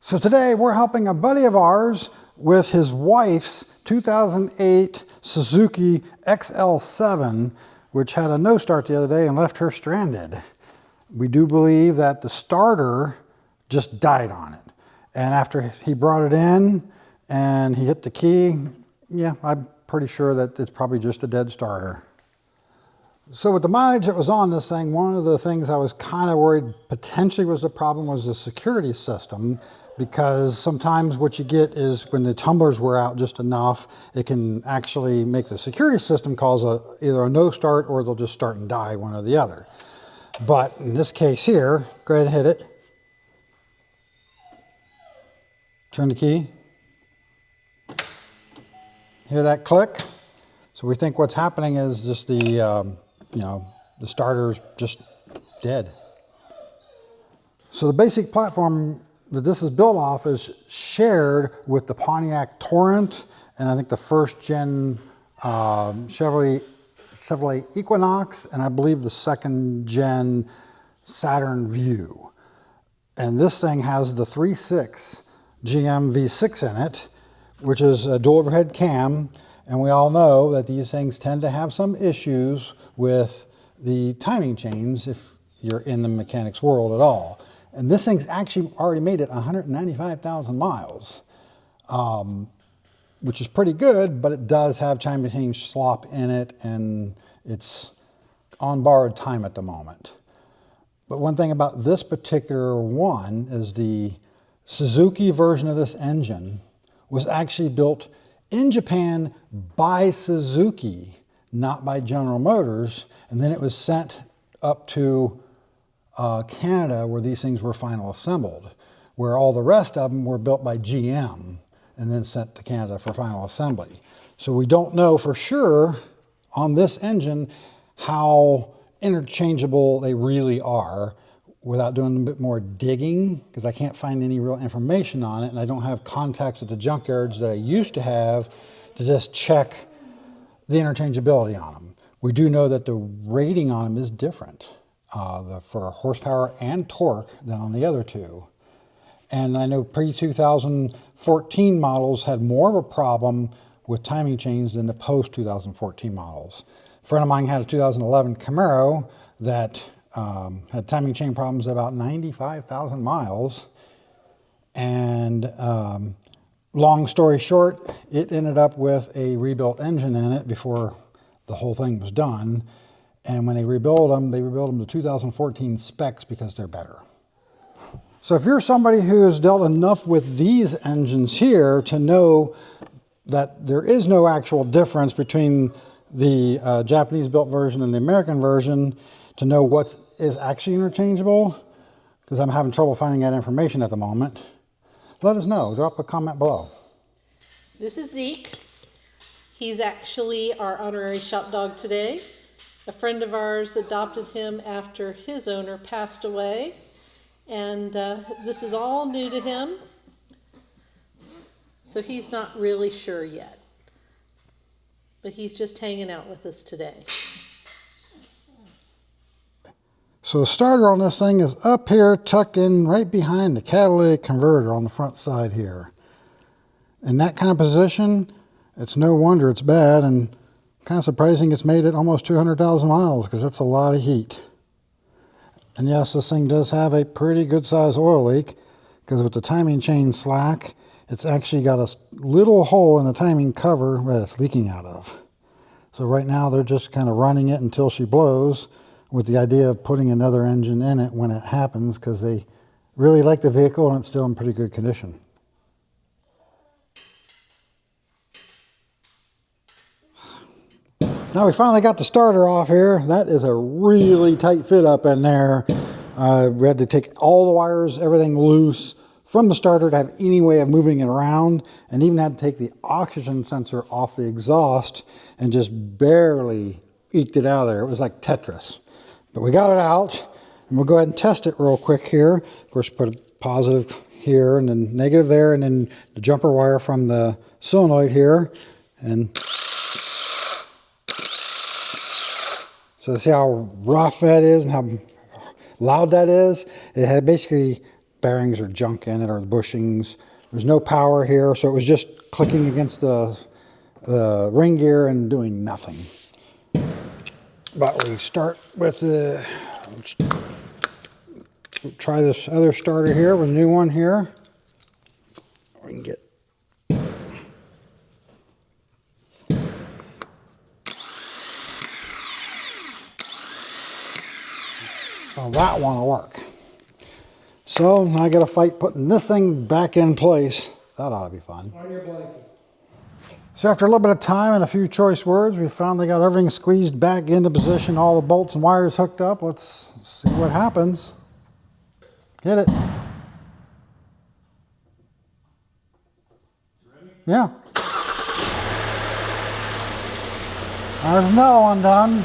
So today we're helping a buddy of ours with his wife's 2008 Suzuki XL7, which had a no start the other day and left her stranded. We do believe that the starter just died on it. And after he brought it in and he hit the key, yeah, I'm pretty sure that it's probably just a dead starter. So with the mileage that was on this thing, one of the things I was kind of worried potentially was the problem was the security system, because sometimes what you get is when the tumblers wear out just enough, it can actually make the security system cause either a no start or they'll just start and die, one or the other. But in this case here, go ahead and hit it. Turn the key. Hear that click? So we think what's happening is just the the starter's just dead. So the basic platform that this is built off is shared with the Pontiac Torrent, and I think the first gen Chevrolet Equinox, and I believe the second gen Saturn Vue. And this thing has the 3.6 GM V6 in it, which is a dual overhead cam, and we all know that these things tend to have some issues with the timing chains if you're in the mechanics world at all. And this thing's actually already made it 195,000 miles, which is pretty good, but it does have timing chain slop in it, and it's on borrowed time at the moment. But one thing about this particular one is the Suzuki version of this engine was actually built in Japan by Suzuki, not by General Motors, and then it was sent up to Canada where these things were final assembled, where all the rest of them were built by GM and then sent to Canada for final assembly. So we don't know for sure on this engine how interchangeable they really are without doing a bit more digging, because I can't find any real information on it, and I don't have contacts at the junkyards that I used to have to just check the interchangeability on them. We do know that the rating on them is different for horsepower and torque than on the other two. And I know pre-2014 models had more of a problem with timing chains than the post-2014 models. A friend of mine had a 2011 Camaro that had timing chain problems at about 95,000 miles. And long story short, it ended up with a rebuilt engine in it before the whole thing was done. And when they rebuild them to 2014 specs because they're better. So if you're somebody who has dealt enough with these engines here to know that there is no actual difference between the Japanese built version and the American version, to know what is actually interchangeable, because I'm having trouble finding that information at the moment, let us know. Drop a comment below. This is Zeke. He's actually our honorary shop dog today. A friend of ours adopted him after his owner passed away, and this is all new to him, so he's not really sure yet, but he's just hanging out with us today. So the starter on this thing is up here, tucked in right behind the catalytic converter on the front side here. In that kind of position, it's no wonder it's bad, and kind of surprising it's made it almost 200,000 miles, because that's a lot of heat. And yes, this thing does have a pretty good size oil leak, because with the timing chain slack, it's actually got a little hole in the timing cover that it's leaking out of. So right now they're just kind of running it until she blows, with the idea of putting another engine in it when it happens, because they really like the vehicle and it's still in pretty good condition. So now we finally got the starter off here. That is a really tight fit up in there. We had to take all the wires, everything loose from the starter to have any way of moving it around, and even had to take the oxygen sensor off the exhaust and just barely eked it out of there. It was like Tetris. But we got it out, and we'll go ahead and test it real quick here. Of course, put a positive here and then negative there, and then the jumper wire from the solenoid here. And so see how rough that is and how loud that is? It had basically bearings or junk in it or the bushings. There's no power here, so it was just clicking against the ring gear and doing nothing. But we start with the, let's try this other starter here with a new one here. We can get well, that one will work. So now I got to fight putting this thing back in place. That ought to be fun. On your blanket. So after a little bit of time and a few choice words, we finally got everything squeezed back into position, all the bolts and wires hooked up. Let's see what happens. Hit it. Ready? Yeah. There's another one done.